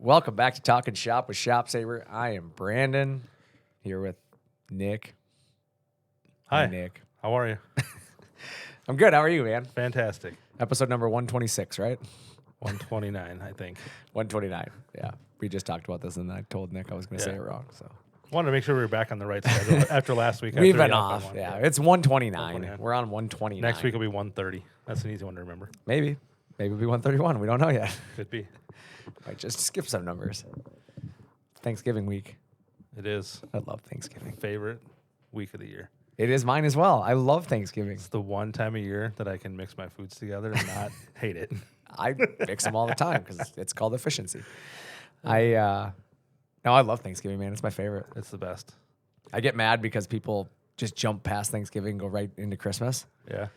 Welcome back to Talking Shop with Shop Saver. I am Brandon, here with Nick. Hi, Nick. How are you? I'm good. How are you, man? Fantastic. Episode number 126, right? 129, I think. 129. Yeah. We just talked about this, and I told Nick I was going to say it wrong. So Wanted to make sure we were back on the right schedule after last week. we've after been the Alpha off. one. Yeah. It's 129. 129. We're on 129. Next week will be 130. That's an easy one to remember. Maybe it'll be 131. We don't know yet. Could be. Might just skip some numbers. Thanksgiving week. It is. I love Thanksgiving. Favorite week of the year. It is mine as well. I love Thanksgiving. It's the one time a year that I can mix my foods together and not hate it. I mix them all the time because it's called efficiency. I love Thanksgiving, man. It's my favorite. It's the best. I get mad because people just jump past Thanksgiving and go right into Christmas. Yeah.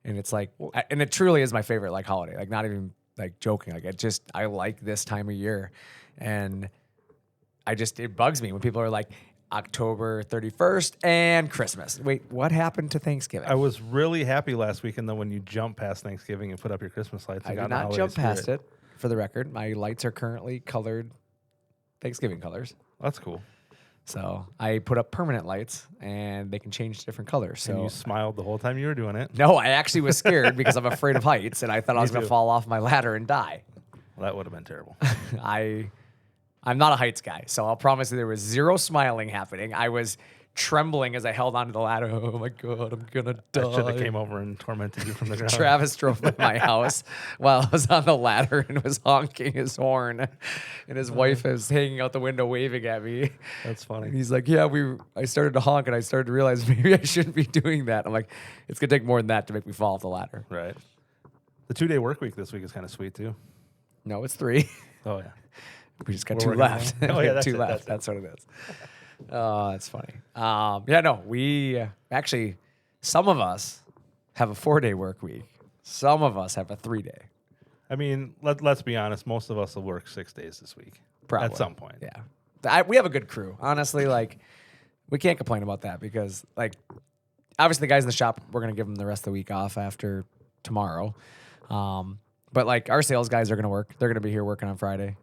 And it's like, and it truly is my favorite, like, holiday. Like, not even like joking. Like, I like this time of year. And it bugs me when people are like, October 31st and Christmas. Wait, what happened to Thanksgiving? I was really happy last weekend, though, when you jump past Thanksgiving and put up your Christmas lights. I did not jump past it, for the record. My lights are currently colored Thanksgiving colors. That's cool. So I put up permanent lights, and they can change to different colors. So And you smiled the whole time you were doing it. no, I actually was scared because I'm afraid of heights, and I thought I was going to too. fall off my ladder and die. Well, that would have been terrible. I'm not a heights guy, so I'll promise you there was zero smiling happening. I was trembling as I held onto the ladder. Oh my God, I'm gonna die. I should have came over and tormented you from the ground. Travis drove by my house while I was on the ladder and was honking his horn, and his wife is hanging out the window waving at me. That's funny. And he's like, "Yeah, I started to honk, and I started to realize maybe I shouldn't be doing that." I'm like, "It's gonna take more than that to make me fall off the ladder." Right. The 2-day work week this week is kind of sweet too. No, it's 3. Oh yeah. We just got We're 2 working left. on it. Oh, We yeah, have that's 2 it, left. that's That's what it is. Oh, that's funny. We actually, some of us have a 4-day work week. Some of us have a 3-day. I mean, let's be honest. Most of us will work 6 days this week. Probably. At some point. Yeah. We have a good crew. Honestly, like, we can't complain about that because, like, obviously the guys in the shop, we're going to give them the rest of the week off after tomorrow. But, like, our sales guys are going to work. They're going to be here working on Friday.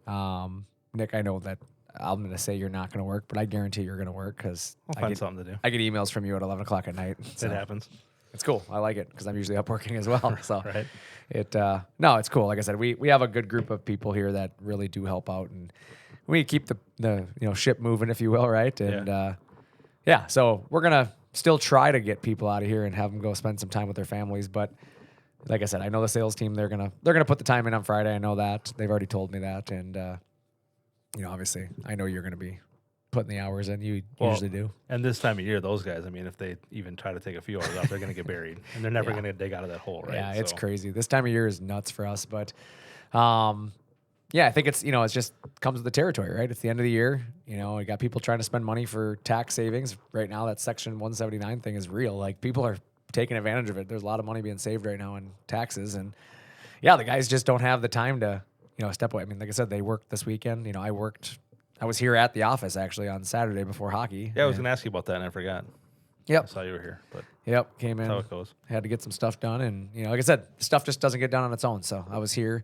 Nick, I know that I'm going to say you're not going to work, but I guarantee you're going to work because We'll find something to do. I get emails from you at 11 o'clock at night. So It happens. it's cool. I like it because I'm usually up working as well. So Right. it's cool. Like I said, we have a good group of people here that really do help out, and we keep the ship moving, if you will, right? And so we're gonna still try to get people out of here and have them go spend some time with their families. But like I said, I know the sales team, they're gonna put the time in on Friday. I know that they've already told me that, and obviously I know you're gonna be putting the hours in. You usually do. And this time of year, those guys, I mean, if they even try to take a few hours off, they're going to get buried. And they're never Yeah. going to dig out of that hole, right? Yeah, it's So, crazy. This time of year is nuts for us, but I think it's it's just comes with the territory, right? It's the end of the year. You got people trying to spend money for tax savings right now. That Section 179 thing is real. Like, people are taking advantage of it. There's a lot of money being saved right now in taxes, and the guys just don't have the time to step away. I mean, like I said, they worked this weekend. I was here at the office actually on Saturday before hockey. Yeah, I was going to ask you about that, and I forgot. I Yep. saw you were here, but Came in. that's how it goes. Had to get some stuff done, and like I said, stuff just doesn't get done on its own. So I was here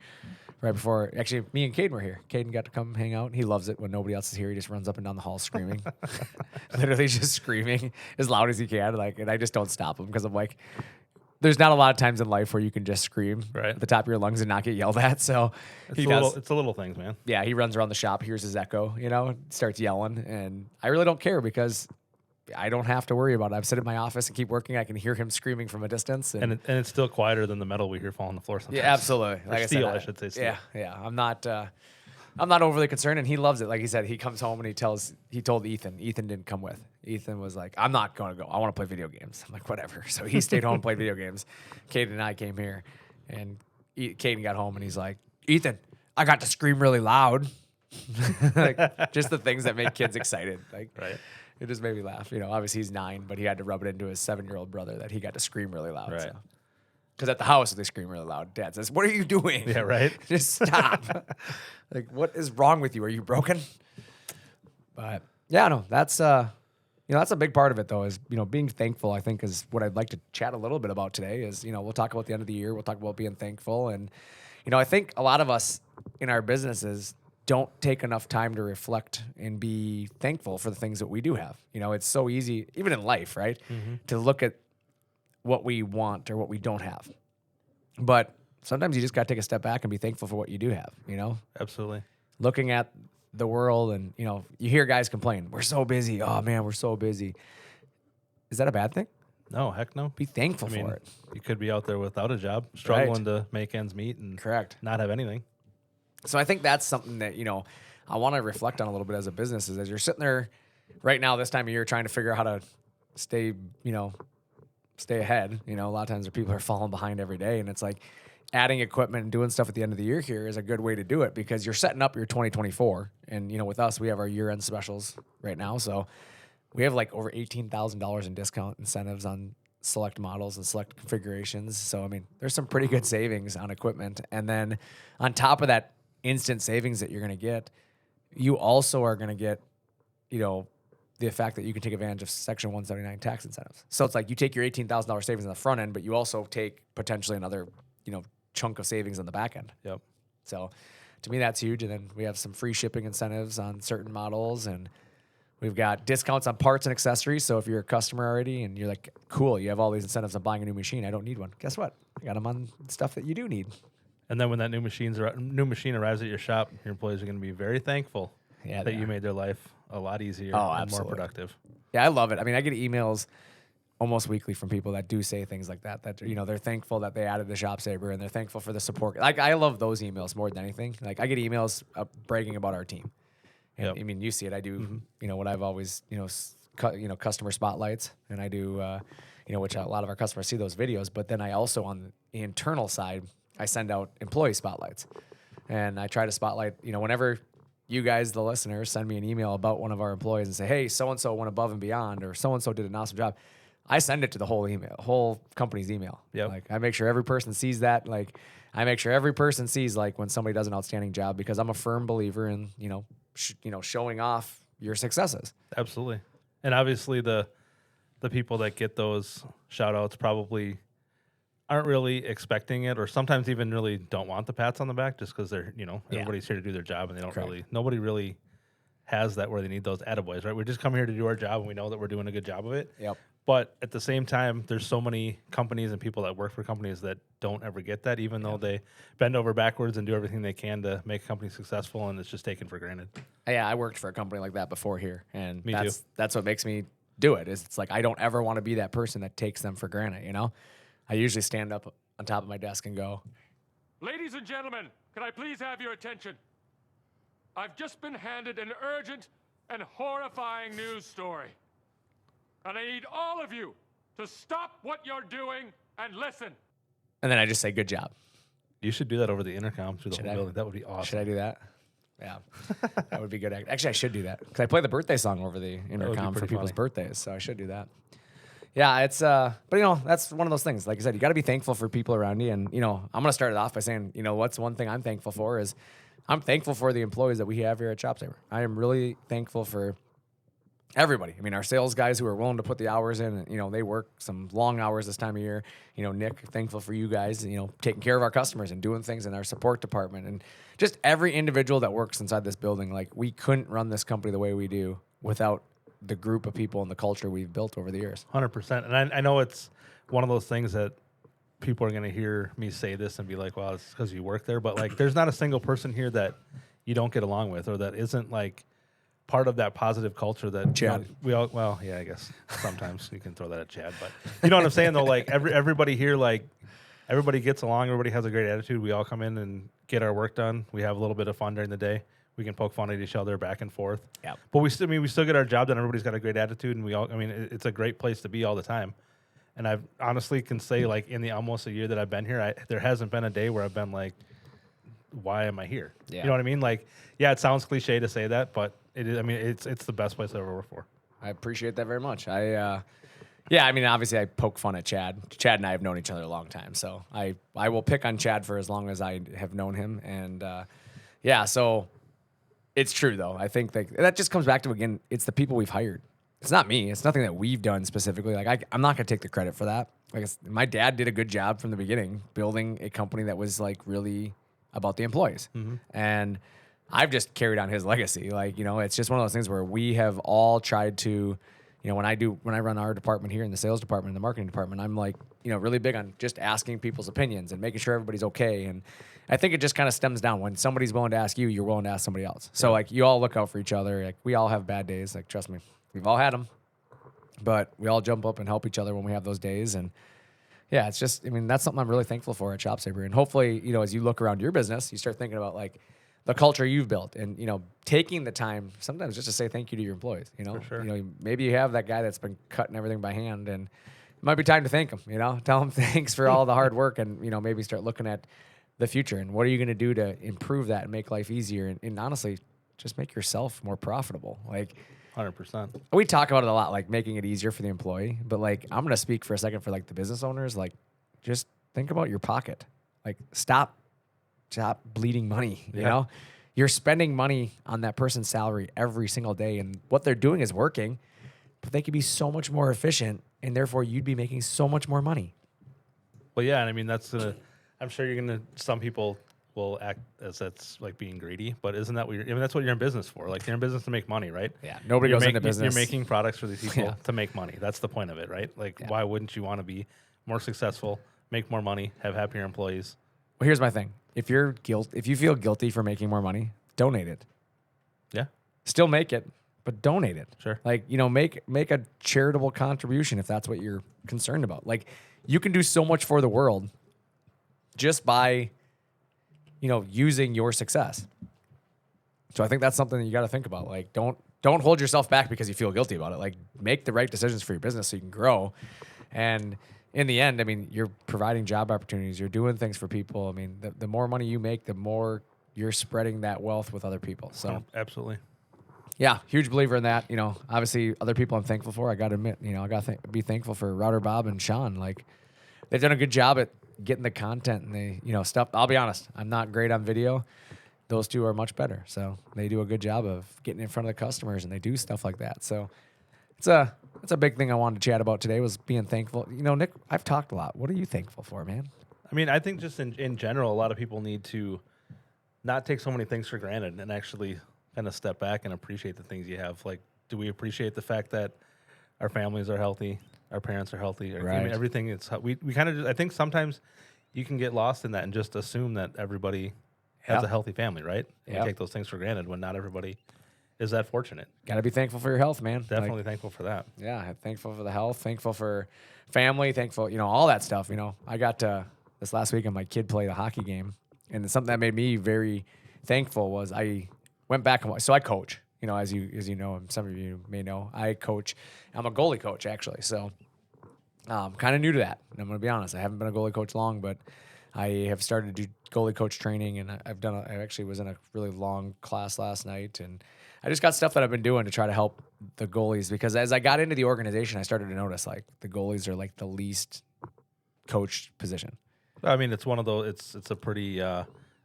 right before. Actually, me and Caden were here. Caden got to come hang out. He loves it when nobody else is here. He just runs up and down the hall screaming, literally just screaming as loud as he can. And I just don't stop him because I'm like, there's not a lot of times in life where you can just scream Right. at the top of your lungs and not get yelled at. So It's he the does. it's the little things, man. Yeah, he runs around the shop, hears his echo, starts yelling, and I really don't care because I don't have to worry about it. I'm sitting in my office and keep working. I can hear him screaming from a distance. And it's still quieter than the metal we hear fall on the floor sometimes. Yeah, absolutely. Or steel, I should say steel. Yeah. I'm not overly concerned, and he loves it. Like he said, he comes home and he told Ethan. Ethan didn't come with. Ethan was like, "I'm not going to go. I want to play video games." I'm like, "Whatever." So he stayed home and played video games. Caden and I came here, and Caden got home and he's like, "Ethan, I got to scream really loud." Like, just the things that make kids excited. Like, Right. It just made me laugh. Obviously he's 9, but he had to rub it into his 7-year-old brother that he got to scream really loud. Right. Because at the house, they scream really loud. Dad says, "What are you doing?" Yeah, right? Just stop. Like, what is wrong with you? Are you broken? But that's that's a big part of it, though, is being thankful. I think is what I'd like to chat a little bit about today. Is we'll talk about the end of the year. We'll talk about being thankful, and I think a lot of us in our businesses, don't take enough time to reflect and be thankful for the things that we do have. You know, it's so easy, even in life, right? To look at what we want or what we don't have. But sometimes you just got to take a step back and be thankful for what you do have, you know? Absolutely. Looking at the world and, you know, you hear guys complain, we're so busy. Oh, man, we're so busy. Is that a bad thing? No, heck no. Be thankful for it. You could be out there without a job, struggling to make ends meet and Correct. not have anything. So I think that's something that, you know, I want to reflect on a little bit as a business is as you're sitting there right now this time of year trying to figure out how to stay, you know, stay ahead. You know, a lot of times people are falling behind every day, and it's like adding equipment and doing stuff at the end of the year here is a good way to do it because you're setting up your 2024. And, you know, with us, we have our year-end specials right now. So we have like over $18,000 in discount incentives on select models and select configurations. So, I mean, there's some pretty good savings on equipment. And then on top of that instant savings that you're going to get, you also are going to get, you know, the fact that you can take advantage of Section 179 tax incentives. So it's like you take your $18,000 savings on the front end, but you also take potentially another, you know, chunk of savings on the back end. Yep. So to me, that's huge. And then we have some free shipping incentives on certain models, and we've got discounts on parts and accessories. So if you're a customer already and you're like, cool, you have all these incentives on buying a new machine, I don't need one. Guess what? I got them on stuff that you do need. And then when that new machine arrives at your shop, your employees are going to be very thankful that you made their life a lot easier and more productive. Yeah, I love it. I mean, I get emails almost weekly from people that do say things like that, that, you know, they're thankful that they added the shop saver and they're thankful for the support. Like, I love those emails more than anything. Like, I get emails bragging about our team. And I mean, you see it. I do, you know, what I've always, you know, customer spotlights, and I do, you know, which a lot of our customers see those videos. But then I also, on the internal side, I send out employee spotlights, and I try to spotlight, you know, whenever you guys, the listeners, send me an email about one of our employees and say, hey, so-and-so went above and beyond, or so-and-so did an awesome job. I send it to the whole company's email. Yep. Like, I make sure every person sees that. Like, I make sure every person sees, like, when somebody does an outstanding job, because I'm a firm believer in, you know, showing off your successes. Absolutely. And obviously the people that get those shout outs probably aren't really expecting it, or sometimes even really don't want the pats on the back, just because they're, you know, everybody's here to do their job, and they don't nobody really has that where they need those attaboys, right? We just come here to do our job, and we know that we're doing a good job of it. Yep. But at the same time, there's so many companies and people that work for companies that don't ever get that, even though they bend over backwards and do everything they can to make a company successful, and it's just taken for granted. Yeah, I worked for a company like that before here, and Me too. That's what makes me do it. Is it's like I don't ever want to be that person that takes them for granted, you know? I usually stand up on top of my desk and go, ladies and gentlemen, can I please have your attention? I've just been handed an urgent and horrifying news story. And I need all of you to stop what you're doing and listen. and then I just say, good job. You should do that over the intercom through the whole building. That would be awesome. Should I do that? Yeah, that would be good. Actually, I should do that because I play the birthday song over the intercom for people's birthdays, so I should do that. Yeah, it's but you know, that's one of those things. Like I said, you got to be thankful for people around you, and you know, I'm gonna start it off by saying, you know, what's one thing I'm thankful for is I'm thankful for the employees that we have here at ShopSaver. I am really thankful for everybody. I mean, our sales guys who are willing to put the hours in, and, you know, they work some long hours this time of year. You know, Nick, thankful for you guys, you know, taking care of our customers and doing things in our support department, and just every individual that works inside this building. Like, we couldn't run this company the way we do without the group of people and the culture we've built over the years. 100%. And I know it's one of those things that people are going to hear me say this and be like, well, it's because you work there. But like, there's not a single person here that you don't get along with, or that isn't like part of that positive culture that Chad. You know, we all, well, yeah, I guess sometimes you can throw that at Chad, but you know what I'm saying though? Like everybody here, like everybody gets along. Everybody has a great attitude. We all come in and get our work done. We have a little bit of fun during the day. We can poke fun at each other back and forth. Yeah. But we still get our job done. Everybody's got a great attitude, and it's a great place to be all the time. And I honestly can say, like, in the almost a year that I've been here, there hasn't been a day where I've been like, why am I here? Yeah. You know what I mean? Like, yeah, it sounds cliche to say that, but it is. I mean, it's the best place I've ever worked for. I appreciate that very much. Yeah, I mean, obviously I poke fun at Chad. Chad and I have known each other a long time, so I will pick on Chad for as long as I have known him. And yeah, so it's true though. I think that just comes back to, again, it's the people we've hired. It's not me. It's nothing that we've done specifically. Like, I'm not gonna take the credit for that. Like, my dad did a good job from the beginning, building a company that was like really about the employees. Mm-hmm. And I've just carried on his legacy. Like, it's just one of those things where we have all tried to, when I run our department here in the sales department, and the marketing department, I'm like, really big on just asking people's opinions and making sure everybody's okay. And I think it just kind of stems down when somebody's willing to ask you, you're willing to ask somebody else. So like, you all look out for each other. Like, we all have bad days. Like, trust me, we've all had them, but we all jump up and help each other when we have those days. And yeah, it's just, that's something I'm really thankful for at Shop Saver. And hopefully, as you look around your business, you start thinking about like the culture you've built and, taking the time sometimes just to say thank you to your employees, For sure. Maybe you have that guy that's been cutting everything by hand, and it might be time to thank him, tell him thanks for all the hard work, and, maybe start looking at the future and what are you going to do to improve that and make life easier. And honestly, just make yourself more profitable. Like, 100%. we talk about it a lot, like making it easier for the employee, but like, I'm going to speak for a second for like the business owners. Like, just think about your pocket. Like, stop bleeding money. You're spending money on that person's salary every single day, and what they're doing is working, but they could be so much more efficient, and therefore you'd be making so much more money. Well, yeah, and I'm sure you're gonna. Some people will act as that's like being greedy, but isn't that what that's what you're in business for? Like, you're in business to make money, right? Yeah, nobody goes into business. You're making products for these people to make money. That's the point of it, right? Like, why wouldn't you want to be more successful, make more money, have happier employees? Well, here's my thing. If you feel guilty for making more money, donate it. Yeah. Still make it, but donate it. Sure. Like, make a charitable contribution if that's what you're concerned about. Like, you can do so much for the world just by, using your success. So I think that's something that you got to think about. Like, don't hold yourself back because you feel guilty about it. Like, make the right decisions for your business so you can grow. And in the end, you're providing job opportunities. You're doing things for people. The more money you make, the more you're spreading that wealth with other people. So absolutely. Yeah, huge believer in that. Obviously other people I'm thankful for. I got to admit, I got to be thankful for Router Bob and Sean. Like, they've done a good job at getting the content and they, stuff. I'll be honest, I'm not great on video. Those two are much better. So they do a good job of getting in front of the customers and they do stuff like that. So it's a big thing I wanted to chat about today was being thankful. Nick, I've talked a lot. What are you thankful for, man? I think just in general, a lot of people need to not take so many things for granted and actually kind of step back and appreciate the things you have. Like, do we appreciate the fact that our families are healthy, our parents are healthy, right? Everything is we kind of. I think sometimes you can get lost in that and just assume that everybody has a healthy family, right? And take those things for granted when not everybody is that fortunate. Got to be thankful for your health, man. Definitely thankful for that. Yeah, thankful for the health, thankful for family, thankful, all that stuff. I got this last weekend, my kid played a hockey game, and something that made me very thankful was I went back and so I coach. As you know, and some of you may know, I coach. I'm a goalie coach actually, so kind of new to that. And I'm going to be honest, I haven't been a goalie coach long, but I have started to do goalie coach training, and I actually was in a really long class last night, and I just got stuff that I've been doing to try to help the goalies, because as I got into the organization, I started to notice like the goalies are like the least coached position. It's one of those. It's a pretty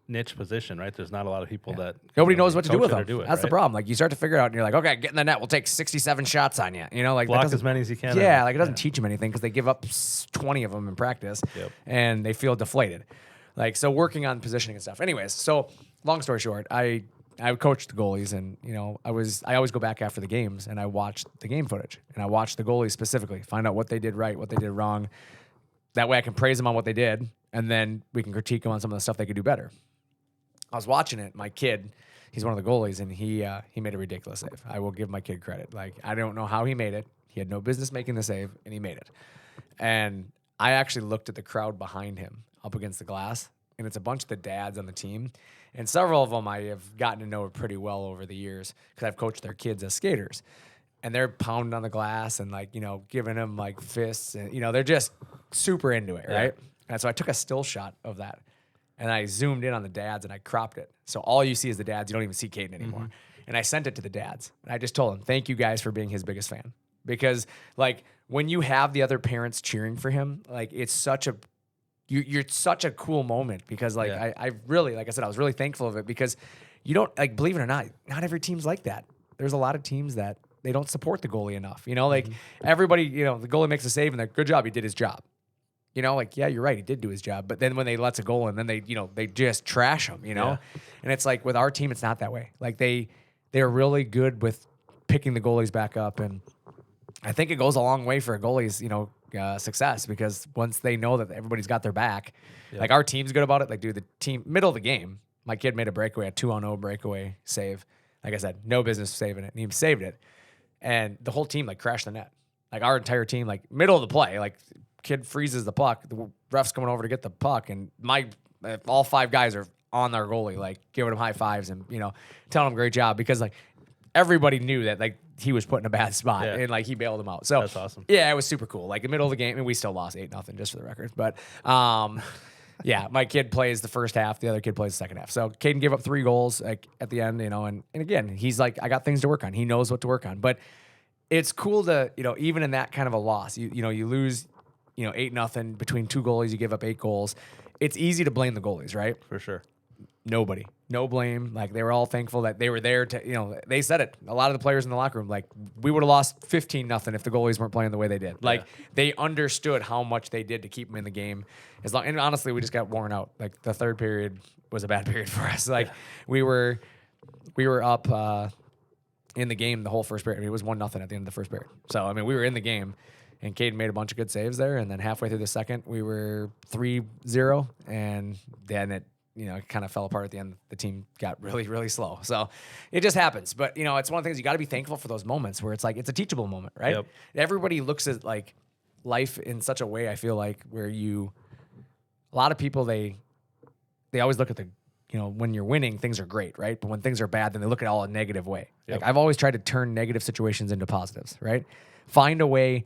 niche position, right? There's not a lot of people that nobody knows what to do with them. That's right? The problem. Like, you start to figure out, and you're like, okay, get in the net. We'll take 67 shots on you. Like, block as many as you can. Yeah, like it doesn't teach them anything because they give up 20 of them in practice, and they feel deflated. Like, so working on positioning and stuff. Anyways, so long story short, I coached the goalies, and I always go back after the games and I watch the game footage, and I watch the goalies specifically, find out what they did right, what they did wrong. That way I can praise them on what they did, and then we can critique them on some of the stuff they could do better. I was watching it. My kid, he's one of the goalies, and he made a ridiculous save. I will give my kid credit. Like, I don't know how he made it. He had no business making the save, and he made it. And I actually looked at the crowd behind him up against the glass, and it's a bunch of the dads on the team. And several of them I have gotten to know pretty well over the years because I've coached their kids as skaters. And they're pounding on the glass and, like, giving them, like, fists. And, they're just super into it, right? And so I took a still shot of that. And I zoomed in on the dads and I cropped it. So all you see is the dads. You don't even see Caden anymore. Mm-hmm. And I sent it to the dads. And I just told them, thank you guys for being his biggest fan. Because, like, when you have the other parents cheering for him, like, it's such a you're such a cool moment. Because, like, I really, like I said, I was really thankful of it, because you don't, like, believe it or not every team's like that. There's a lot of teams that they don't support the goalie enough. Like, everybody, the goalie makes a save and they're, good job, he did his job. You know, like, yeah, you're right. He did do his job. But then when they lets a goal in, then they, they just trash him, Yeah. And it's like with our team, it's not that way. Like they're really good with picking the goalies back up. And I think it goes a long way for a goalie's, success, because once they know that everybody's got their back, like our team's good about it. Like, dude, the team, middle of the game, my kid made a breakaway, a 2-on-0 breakaway save. Like I said, no business saving it. And he saved it. And the whole team, like, crashed the net. Like, our entire team, like, middle of the play, like, kid freezes the puck. The ref's coming over to get the puck. And all 5 guys are on their goalie, like, giving him high fives and, telling him great job, because, like, everybody knew that, like, he was put in a bad spot, and like he bailed him out. So that's awesome. Yeah, it was super cool. Like, in the middle of the game, and we still lost 8-0, just for the record. But yeah, my kid plays the first half, the other kid plays the second half. So Caden gave up 3 goals, like, at the end, and again, he's like, I got things to work on. He knows what to work on. But it's cool to, even in that kind of a loss, you lose, 8-0 between 2 goalies, you give up 8 goals. It's easy to blame the goalies, right? For sure. Nobody. No blame. Like, they were all thankful that they were there to, they said it. A lot of the players in the locker room, like, we would have lost 15-0 if the goalies weren't playing the way they did. Like, they understood how much they did to keep them in the game. And honestly, we just got worn out. Like, the third period was a bad period for us. Like, we were up in the game the whole first period. I mean, it was 1-0 at the end of the first period. So, I mean, we were in the game. And Caden made a bunch of good saves there. And then halfway through the second, we were 3-0. And then it kind of fell apart at the end. The team got really, really slow. So it just happens. But, it's one of the things you got to be thankful for, those moments where it's like, it's a teachable moment, right? Yep. Everybody looks at, like, life in such a way, I feel like, where a lot of people, they always look at when you're winning, things are great, right? But when things are bad, then they look at it all a negative way. Yep. Like, I've always tried to turn negative situations into positives, right? Find a way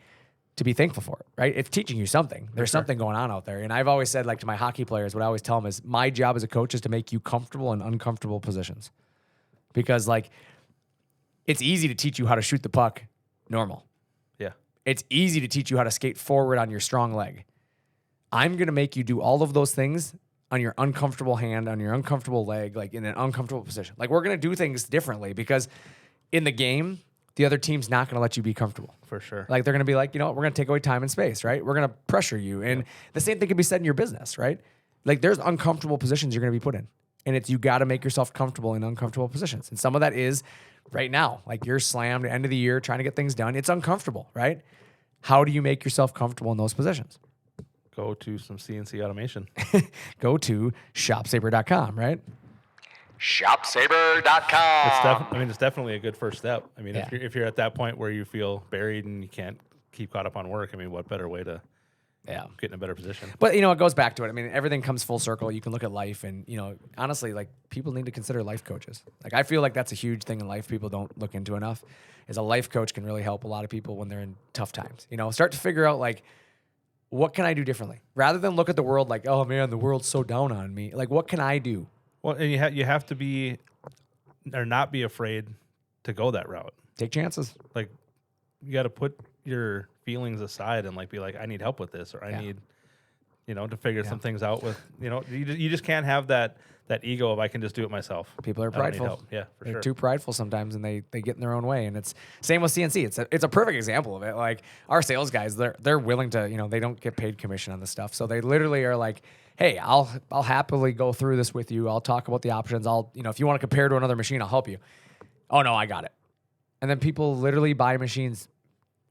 to be thankful for it, right? It's teaching you something. There's something going on out there. And I've always said, like, to my hockey players, what I always tell them is, my job as a coach is to make you comfortable in uncomfortable positions. Because, like, it's easy to teach you how to shoot the puck normal. Yeah. It's easy to teach you how to skate forward on your strong leg. I'm going to make you do all of those things on your uncomfortable hand, on your uncomfortable leg, like, in an uncomfortable position. Like, we're going to do things differently, because in the game, the other team's not going to let you be comfortable. For sure. Like, they're going to be like, we're going to take away time and space, right? We're going to pressure you. And the same thing can be said in your business, right? Like, there's uncomfortable positions you're going to be put in. And you got to make yourself comfortable in uncomfortable positions. And some of that is right now. Like, you're slammed end of the year trying to get things done. It's uncomfortable, right? How do you make yourself comfortable in those positions? Go to some CNC automation. Go to shopsaber.com, right? Shopsaber.com. It's definitely a good first step. I mean, Yeah. if you're at that point where you feel buried and you can't keep caught up on work, I mean, what better way to get in a better position? But, it goes back to it. I mean, everything comes full circle. You can look at life and, honestly, like, people need to consider life coaches. Like, I feel like that's a huge thing in life people don't look into enough, is a life coach can really help a lot of people when they're in tough times. Start to figure out, like, what can I do differently? Rather than look at the world like, oh, man, the world's so down on me. Like, what can I do? Well, and you have to be or not be afraid to go that route. Take chances. Like, you got to put your feelings aside and, like, be like, I need help with this, or I need, to figure some things out with, you just can't have that ego of, I can just do it myself. People are I don't need prideful. help. Yeah, for They're sure. too prideful sometimes, and they get in their own way. And it's same with CNC. It's a perfect example of it. Like, our sales guys, they're willing to, they don't get paid commission on this stuff, so they literally are like, hey, I'll happily go through this with you. I'll talk about the options. If you want to compare to another machine, I'll help you. Oh no, I got it. And then people literally buy machines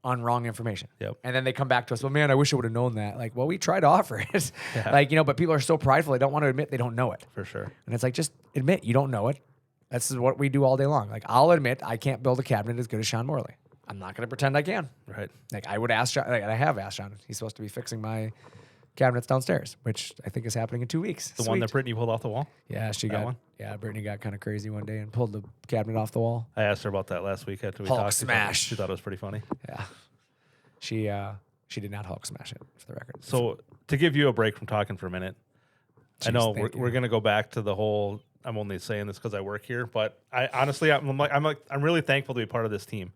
on wrong information. Yep. And then they come back to us, well, man, I wish I would have known that. Like, well, we try to offer it. Yeah. Like, but people are so prideful, they don't want to admit they don't know it. For sure. And it's like, just admit you don't know it. This is what we do all day long. Like, I'll admit I can't build a cabinet as good as Sean Morley. I'm not going to pretend I can. Right. Like, I would ask Sean, like, I have asked Sean. He's supposed to be fixing my cabinets downstairs, which I think is happening in 2 weeks. The one that Brittany pulled off the wall? Yeah, one? Brittany got kind of crazy one day and pulled the cabinet off the wall. I asked her about that last week after we Hulk talked. smash. She thought it was pretty funny. Yeah. She did not Hulk smash it, for the record. So, to give you a break from talking for a minute, I Jeez, know thank you. we're going to go back to the whole, I'm only saying this because I work here, but I honestly, I'm really thankful to be part of this team.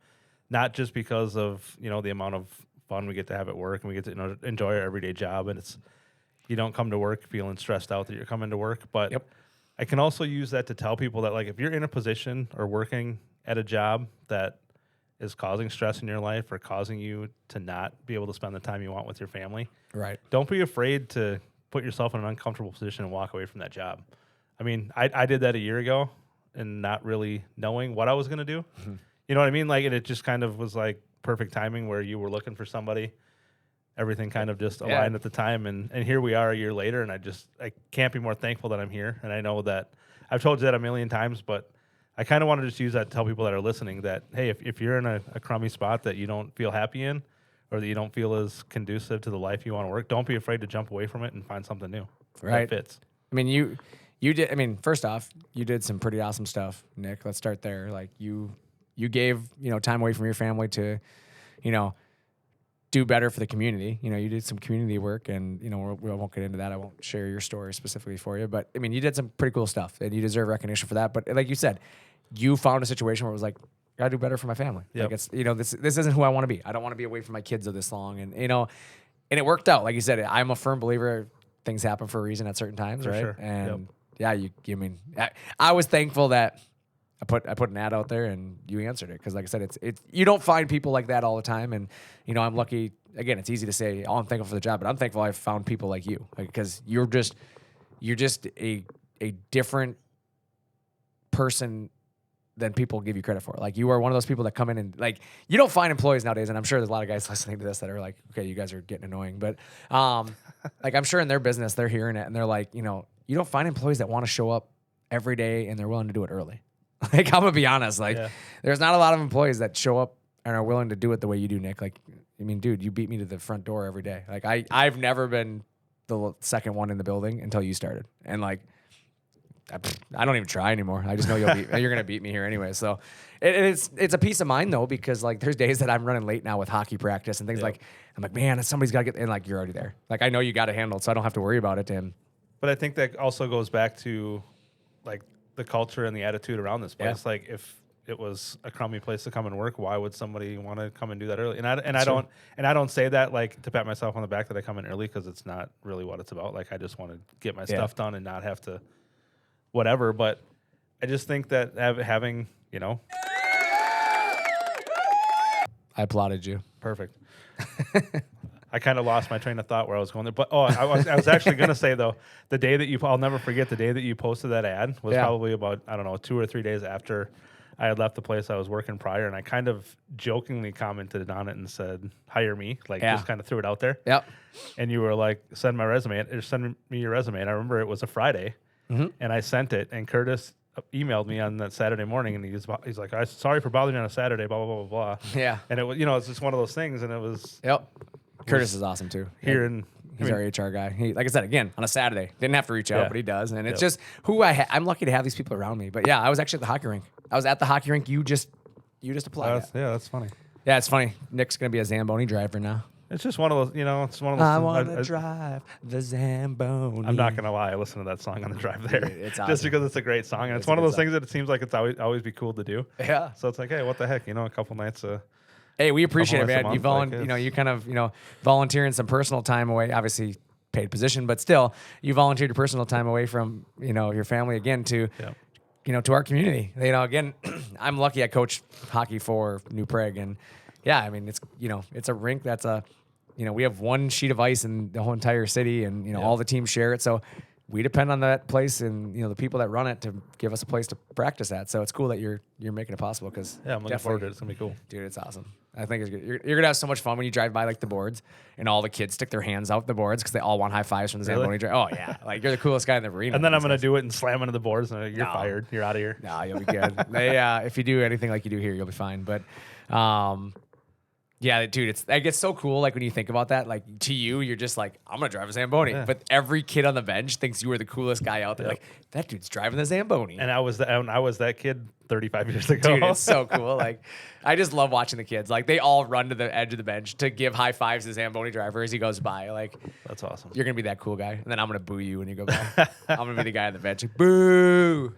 Not just because of, the amount of fun we get to have at work and we get to enjoy our everyday job, and you don't come to work feeling stressed out that you're coming to work, but Yep. I can also use that to tell people that, like, if you're in a position or working at a job that is causing stress in your life or causing you to not be able to spend the time you want with your family, Right. don't be afraid to put yourself in an uncomfortable position and walk away from that job. I mean, I did that a year ago and not really knowing what I was going to do. Mm-hmm. You know what I mean? Like, and it just kind of was like perfect timing where you were looking for somebody. Everything kind of just aligned at the time. And here we are a year later. And I can't be more thankful that I'm here. And I know that I've told you that a million times, but I kind of want to just use that to tell people that are listening that, hey, if you're in a crummy spot that you don't feel happy in or that you don't feel as conducive to the life you want to work, don't be afraid to jump away from it and find something new Right. that fits. I mean, you did. I mean, first off, you did some pretty awesome stuff, Nick. Let's start there. Like you gave time away from your family to, do better for the community. You did some community work, and we won't get into that. I won't share your story specifically for you, but I mean, you did some pretty cool stuff, and you deserve recognition for that. But like you said, you found a situation where it was like, I gotta do better for my family. Yep. Like it's this isn't who I want to be. I don't want to be away from my kids this long, and and it worked out. Like you said, I'm a firm believer things happen for a reason at certain times, For right? sure. And yeah, I mean, I was thankful that I put an ad out there and you answered it because, like I said, it's you don't find people like that all the time, and I'm lucky. Again, it's easy to say, "Oh, I'm thankful for the job," but I'm thankful I found people like you, because you're just a different person than people give you credit for. Like, you are one of those people that come in and, like, you don't find employees nowadays, and I'm sure there's a lot of guys listening to this that are like, okay, you guys are getting annoying, but like, I'm sure in their business they're hearing it and they're like, you don't find employees that want to show up every day and they're willing to do it early. Like, I'm gonna be honest, like, there's not a lot of employees that show up and are willing to do it the way you do, Nick. Like, I mean, dude, you beat me to the front door every day. Like, I've never been the second one in the building until you started, and like, I don't even try anymore. I just know you're going to beat me here anyway. So it's a peace of mind though, because like, there's days that I'm running late now with hockey practice and things like, I'm like, man, somebody's got to get, and like, you're already there. Like, I know you got it handled, so I don't have to worry about it. And But I think that also goes back to like the culture and the attitude around this place. Like, if it was a crummy place to come and work, why would somebody want to come and do that early? And I don't say that like to pat myself on the back that I come in early, because it's not really what it's about. Like, I just want to get my stuff done and not have to whatever. But I just think that having, I applauded you. perfect. I kind of lost my train of thought where I was going there, but I was actually going to say though, the day that I'll never forget the day that you posted that ad was probably about, I don't know, 2 or 3 days after I had left the place I was working prior, and I kind of jokingly commented on it and said, "Hire me," like just kind of threw it out there. Yep. And you were like, "Send my resume," or "Send me your resume." And I remember it was a Friday, and I sent it, and Curtis emailed me on that Saturday morning, and he's like, "I'm sorry for bothering you on a Saturday, blah blah blah blah blah." Yeah. And it was, it's just one of those things, and it was Curtis is awesome too. here in. He's our HR guy. He, like I said, again, on a Saturday, didn't have to reach out, but he does. And it's Yep. just who I'm lucky to have these people around me. But yeah, I was actually at the hockey rink. I was at the hockey rink. You just applied. That's funny. Yeah, it's funny. Nick's going to be a Zamboni driver now. It's just one of those, it's one of those. I want to drive the Zamboni. I'm not gonna lie, I listen to that song on the drive there, It's just awesome. because it's a great song, and it's a one of good those song. things that it seems like it's always be cool to do. Yeah. So it's like, hey, what the heck, a couple nights. Hey, we appreciate it, Couple man. nights a month, like, You kind of, volunteering some personal time away, obviously paid position, but still, you volunteered your personal time away from, your family again to, to our community. Again, I'm lucky I coach hockey for New Prague, and yeah, I mean, it's, it's a rink that's we have one sheet of ice in the whole entire city, and, all the teams share it. So we depend on that place and, the people that run it to give us a place to practice at. So it's cool that you're making it possible, because Yeah, I'm looking forward to it. It's gonna be cool. dude, it's awesome. I think it's good. You're going to have so much fun when you drive by like the boards and all the kids stick their hands out the boards because they all want high fives from the Really? Zamboni drive. Oh yeah. Like, you're the coolest guy in the arena. And then I'm these gonna days. do it and slam into the boards, and you're No. fired. You're out of here. No, you'll be good. If you do anything like you do here, you'll be fine. But, yeah, dude, it's so cool. Like, when you think about that, like, to you, you're just like, I'm gonna drive a Zamboni. Yeah. But every kid on the bench thinks you are the coolest guy out there. Yep. Like, that dude's driving the Zamboni. And I was that kid 35 years ago. Dude, it's so cool. Like, I just love watching the kids. Like, they all run to the edge of the bench to give high fives to the Zamboni driver as he goes by. Like, That's awesome. you're gonna be that cool guy, and then I'm gonna boo you when you go by. I'm gonna be the guy on the bench. Like, boo.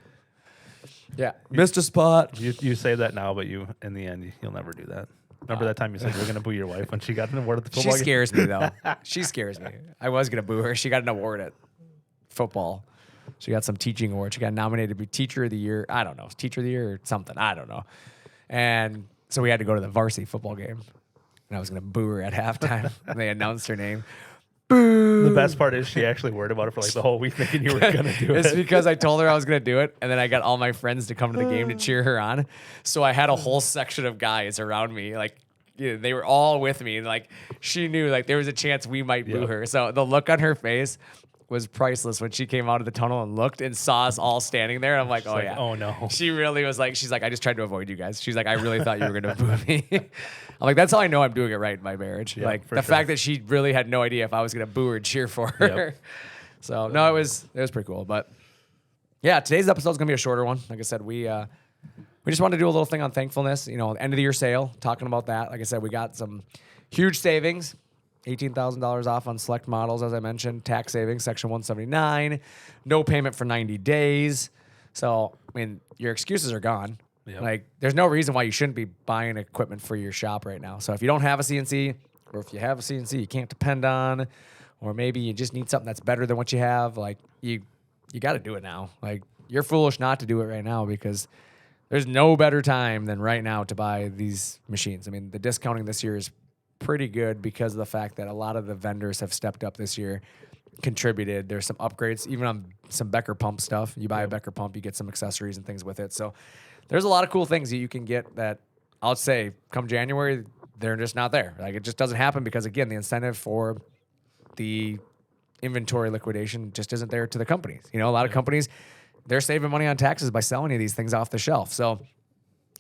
Yeah, missed a spot. You say that now, but in the end, you'll never do that. Remember that time you said you were gonna boo your wife when she got an award at the She football game? scares me though. She scares me. I was gonna boo her. She got an award at football. She got some teaching award. She got nominated to be teacher of the year. I don't know, teacher of the year or something. I don't know. And So we had to go to the varsity football game, and I was going to boo her at halftime. And they announced her name. Boo! The best part is she actually worried about it for like the whole week, thinking you were gonna do It's it. because I told her I was going to do it, and then I got all my friends to come to the game to cheer her on. So I had a whole section of guys around me, like they were all with me, and like she knew like there was a chance we might boo Yep. her. So the look on her face was priceless when she came out of the tunnel and looked and saw us all standing there. I'm like, oh like, yeah, oh, no. She really was like, she's like, I just tried to avoid you guys. She's like, I really thought you were going to boo me. I'm like, that's how I know I'm doing it right in my marriage. Yeah, like for the sure. fact that she really had no idea if I was going to boo her and cheer for her. Yep. So no, it was pretty cool. But yeah, today's episode is going to be a shorter one. Like I said, we just wanted to do a little thing on thankfulness. You know, end of the year sale, talking about that. Like I said, we got some huge savings. $18,000 off on select models, as I mentioned. Tax savings, Section 179. No payment for 90 days. So, I mean, your excuses are gone. Yep. Like, there's no reason why you shouldn't be buying equipment for your shop right now. So, if you don't have a CNC, or if you have a CNC you can't depend on, or maybe you just need something that's better than what you have, like, you got to do it now. Like, you're foolish not to do it right now because there's no better time than right now to buy these machines. I mean, the discounting this year is pretty good because of the fact that a lot of the vendors have stepped up this year, contributed. There's some upgrades, even on some Becker pump stuff. You buy a Becker pump, you get some accessories and things with it. So there's a lot of cool things that you can get that I'll say come January, they're just not there. Like it just doesn't happen because again, the incentive for the inventory liquidation just isn't there to the companies. You know, a lot of companies, they're saving money on taxes by selling you these things off the shelf. So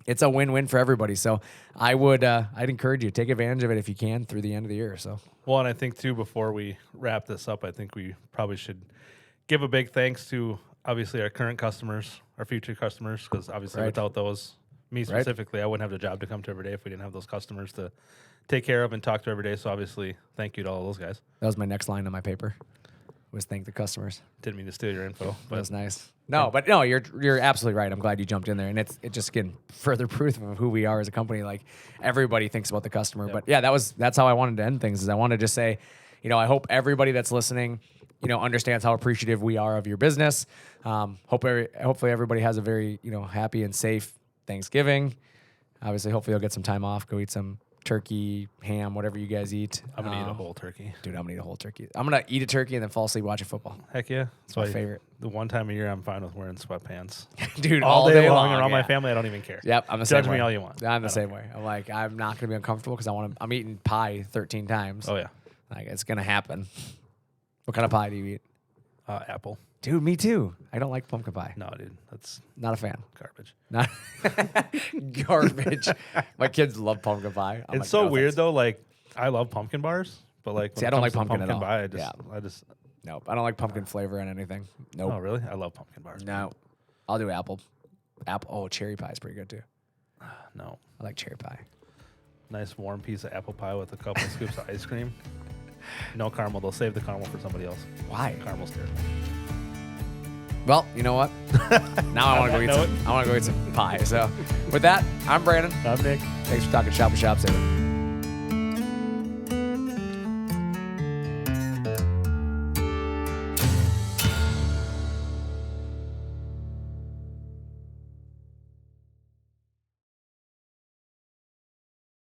it's a win-win for everybody. So I'd encourage you, take advantage of it if you can through the end of the year. So Well, and I think too, before we wrap this up, I think we probably should give a big thanks to obviously our current customers, our future customers, because obviously Right. without those, me specifically, I wouldn't have the job to come to every day if we didn't have those customers to take care of and talk to every day. So obviously, thank you to all those guys. that was my next line on my paper, was thank the customers. Didn't mean to steal your info, That but was nice. No, you're absolutely right. I'm glad you jumped in there, and it just again further proof of who we are as a company. Like everybody thinks about the customer, but yeah, that's how I wanted to end things. Is I want to just say, you know, I hope everybody that's listening, you know, understands how appreciative we are of your business. Hopefully everybody has a very happy and safe Thanksgiving. Obviously, hopefully you'll get some time off, go eat some turkey, ham, whatever you guys eat. I'm gonna eat a whole turkey. Dude, I'm gonna eat a whole turkey. I'm gonna eat a turkey and then fall asleep watching football. Heck yeah, that's my favorite. The one time a year I'm fine with wearing sweatpants Dude, all day long around yeah. my family. I don't even care. Yep, I'm the same Judge way. me all you want. I'm the same way. I'm like, I'm not gonna be uncomfortable because I'm eating pie 13 times. Oh yeah, Like it's gonna happen. What kind of pie do you eat? apple. Dude, me too. I don't like pumpkin pie. No, dude, that's Not a fan. garbage. Not garbage. My kids love pumpkin pie. I'm It's like, so no, weird thanks. though. Like I love pumpkin bars, but like See, when I it don't like comes to pumpkin at all. pie, Yeah. I just. Nope. I don't like pumpkin flavor in anything. Nope. Oh really? I love pumpkin bars. No. I'll do apple. Apple. Oh, cherry pie is pretty good too. No. I like cherry pie. Nice warm piece of apple pie with a couple scoops of ice cream. No caramel. They'll save the caramel for somebody else. Why? Caramel's terrible. Well, you know what? Now I want to go eat some. I want to go eat some pie. So, with that, I'm Brandon. I'm Nick. Thanks for talking Shop with Shop Saver.